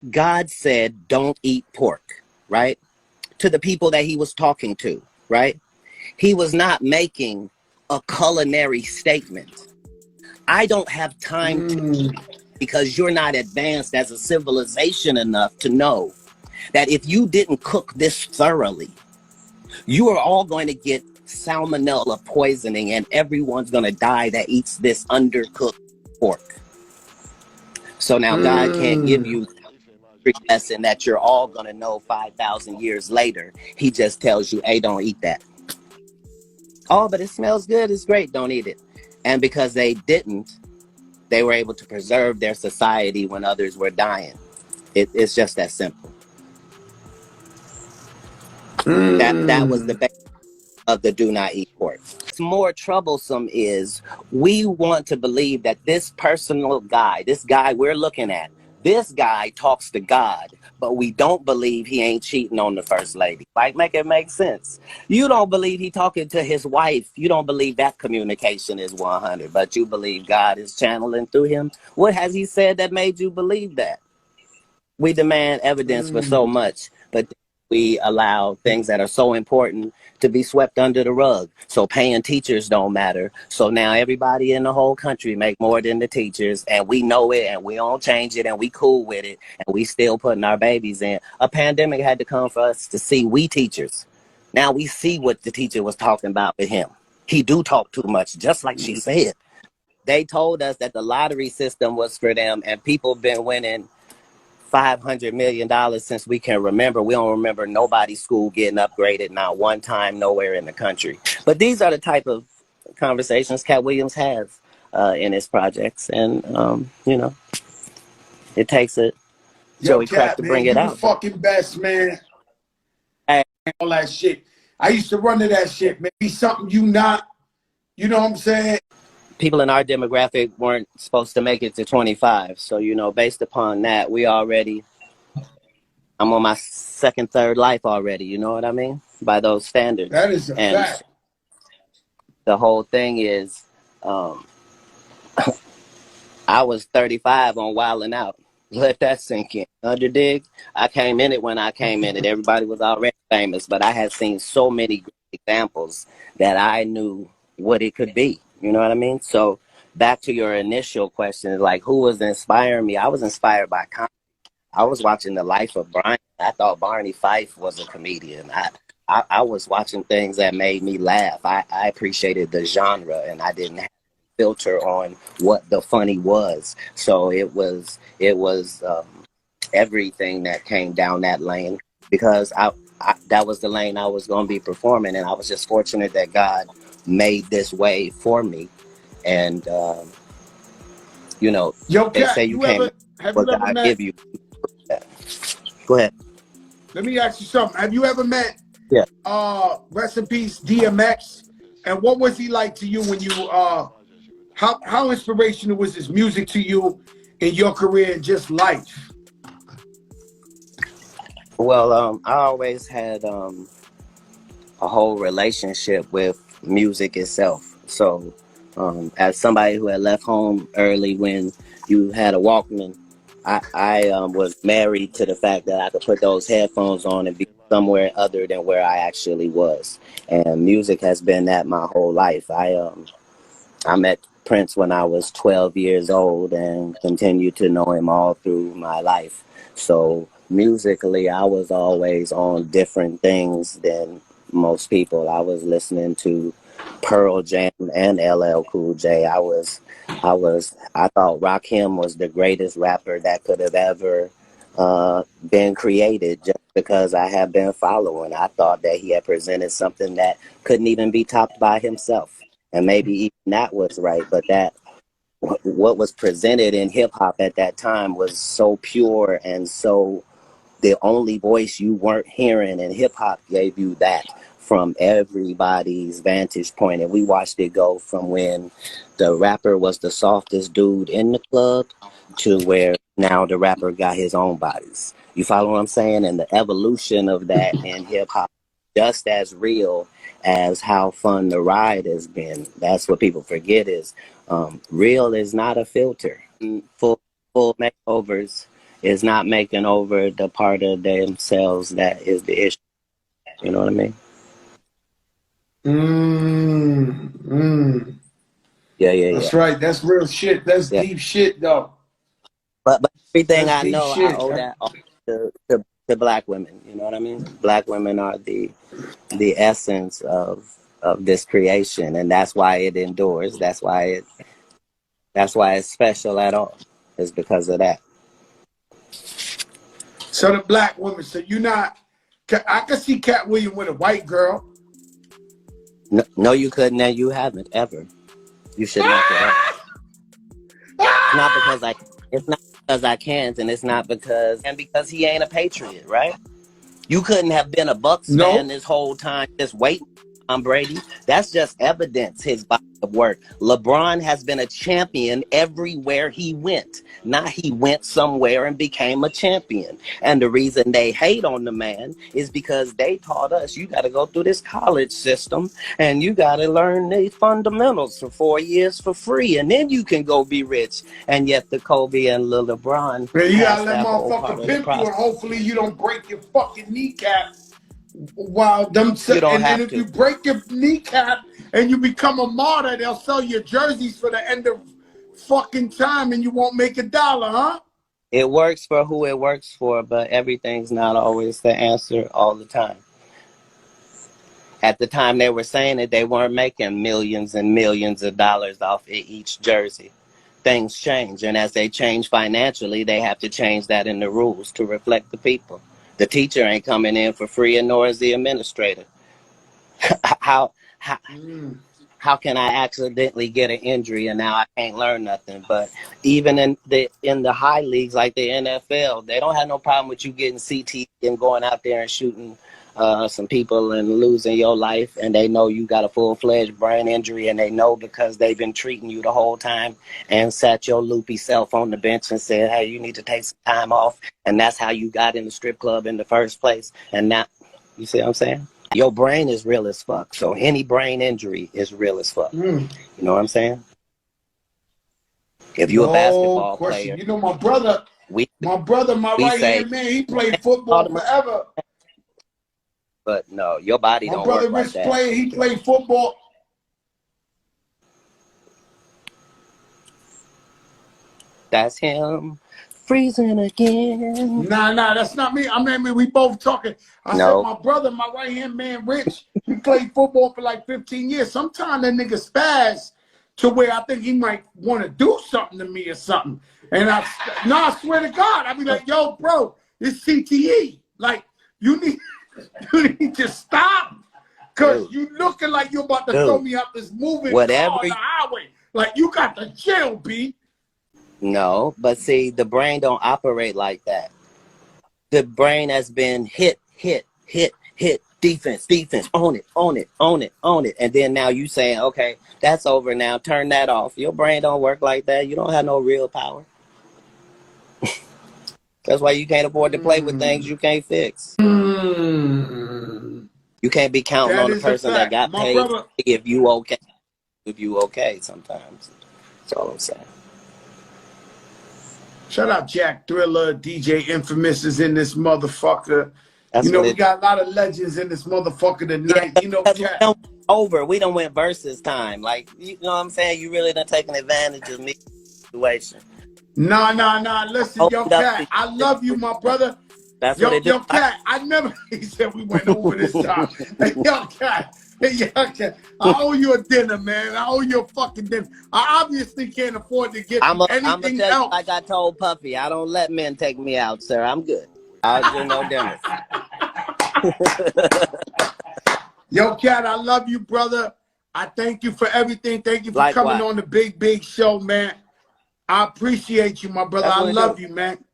God said, don't eat pork, right? To the people that he was talking to, right? He was not making a culinary statement. I don't have time to Mm. eat because you're not advanced as a civilization enough to know that if you didn't cook this thoroughly, you are all going to get salmonella poisoning and everyone's going to die that eats this undercooked pork. So now God can't give Mm. you the lesson that you're all going to know 5,000 years later. He just tells you, hey, don't eat that. Oh, but it smells good. It's great. Don't eat it. And because they didn't, they were able to preserve their society when others were dying. It's just that simple. That was the Mm. base of the do not eat pork. What's more troublesome is we want to believe that this personal guy, this guy we're looking at, this guy talks to God, but we don't believe he ain't cheating on the first lady. Like, make it make sense. You don't believe he talking to his wife. You don't believe that communication is 100, but you believe God is channeling through him. What has he said that made you believe that? We demand evidence for so Mm. much, but we allow things that are so important to be swept under the rug. So paying teachers don't matter. So now everybody in the whole country make more than the teachers, and we know it, and we don't change it, and we cool with it, and we still putting our babies in. A pandemic had to come for us to see we teachers. Now we see what the teacher was talking about with him. He do talk too much, just like she said. They told us that the lottery system was for them, and people been winning $500 million since we can remember. We don't remember nobody's school getting upgraded, not one time, nowhere in the country. But these are the type of conversations Cat Williams has in his projects, and it takes a Yo, Joey Crack Katt, to bring man, it you the out. fucking best, man. Hey, All that shit. I used to run to that shit, man. Be something you not. You know what I'm saying? people in our demographic weren't supposed to make it to 25, so based upon that, I'm on my second, third life already. You know what I mean? By those standards, That is a and fact. the whole thing is. Um, I was 35 on Wildin' Out. Let that sink in. Underdig, I came in it when I came in it. Everybody was already famous, but I had seen so many great examples that I knew what it could be. You know what I mean? So back to your initial question, like who was inspiring me? I was inspired by comedy. I was watching The Life of Brian. I thought Barney Fife was a comedian. I was watching things that made me laugh. I appreciated the genre, and I didn't filter on what the funny was. So it was everything that came down that lane because that was the lane I was going to be performing, and I was just fortunate that God made this way for me. And Yo, they say Katt, you can't make have what you ever God met? give you. Go ahead. Let me ask you something. Have you ever met Yeah. rest in peace DMX? And what was he like to you when you how inspirational was his music to you in your career and just life? Well, I always had a whole relationship with music itself. So, as somebody who had left home early when you had a Walkman, I was married to the fact that I could put those headphones on and be somewhere other than where I actually was. And music has been that my whole life. I met Prince when I was 12 years old and continued to know him all through my life. So musically, I was always on different things than most people. I was listening to Pearl Jam and LL Cool J. I thought Rakim was the greatest rapper that could have ever been created just because I have been following. I thought that he had presented something that couldn't even be topped by himself. And maybe even that was right, but that what was presented in hip hop at that time was so pure and so the only voice you weren't hearing, and hip hop gave you that from everybody's vantage point. And we watched it go from when the rapper was the softest dude in the club to where now the rapper got his own bodies. You follow what I'm saying? And the evolution of that in hip hop just as real as how fun the ride has been. That's what people forget is real is not a filter. Full makeovers is not making over the part of themselves that is the issue. You know what I mean? Yeah, yeah, That's yeah, right. That's real shit. That's yeah. deep shit, though. But everything That's I deep know, I shit. owe that all to black women. You know what I mean? Black women are the essence of this creation, and that's why it endures. That's why it's special at all. Is because of that. So the black woman. So you not. I can see Katt Williams with a white girl. No, no, you couldn't, and you haven't ever. You should knock it off. It's not because I. It's not because I can't, and it's not because he ain't a patriot, right? You couldn't have been a Bucks fan No. this whole time just waiting for Tom Brady. That's just evidence his body of work. LeBron has been a champion everywhere he went. Not he went somewhere and became a champion. And the reason they hate on the man is because they taught us you got to go through this college system and you got to learn the fundamentals for 4 years for free. And then you can go be rich. And yet the Kobe and LeBron Man, you gotta passed let that whole part motherfucker of the pimp you, process. and hopefully you don't break your fucking kneecap. While them, You don't and have if to. you break your kneecap and you become a martyr, they'll sell your jerseys for the end of fucking time, and you won't make $1, huh? It works for who it works for, but everything's not always the answer all the time. At the time they were saying it, they weren't making millions and millions of dollars off of each jersey. Things change, and as they change financially, they have to change that in the rules to reflect the people. The teacher ain't coming in for free, and nor is the administrator. how, how how can I accidentally get an injury and now I can't learn nothing? But even in the high leagues like the NFL, they don't have no problem with you getting CT and going out there and shooting some people and losing your life, and they know you got a full-fledged brain injury, and they know because they've been treating you the whole time and sat your loopy self on the bench and said, hey, you need to take some time off, and that's how you got in the strip club in the first place. And now, you see what I'm saying? Your brain is real as fuck. So any brain injury is real as fuck. You know what I'm saying? If you a No basketball question. player, You know my brother, we my we right say hand man, he man, played all football the money, forever. but no, your body My don't work brother like Rich that. played, he played football. That's him freezing again. Nah, that's not me. I mean, we both talking. I said No, my brother, my right hand man, Rich, he played football for like 15 years. Sometimes that nigga spaz to where I think he might want to do something to me or something. And I swear to God, I be like, yo, bro, it's CTE. Like, you need, you need to stop. Cause dude, you looking like you about to throw dude, me out this moving whatever. car on the highway. Like you got to chill, B. No, but see, the brain don't operate like that. The brain has been hit, defense, own it. And then now you saying, okay, that's over now, turn that off. Your brain don't work like that. You don't have no real power. That's why you can't afford to play with things you can't fix. You can't be counting That on the is a person that fact. got My paid brother, if you okay. If you okay sometimes. That's all I'm saying. shout out Jack Thriller, DJ Infamous is in this motherfucker. You That's know, what we it got a lot of legends in this motherfucker yeah, tonight. You know, because we Cat. don't over. We don't win versus time. Like you know what I'm saying? You really done taken advantage of me situation. Nah. Listen, yo, Opened up Cat, to I love you, you. my brother. That's what it do. Yo, Cat, I never, he said we went over this time. Hey, yo, Cat, I owe you a dinner, man. I owe you a fucking dinner. I obviously can't afford to get you I'm gonna anything tell you like else. I told Puffy. I don't let men take me out, sir. I'm good. I'll do no dinners. Yo, Cat, I love you, brother. I thank you for everything. Thank you for coming Likewise. on the big show, man. I appreciate you, my brother. That's I what it do. love you, man.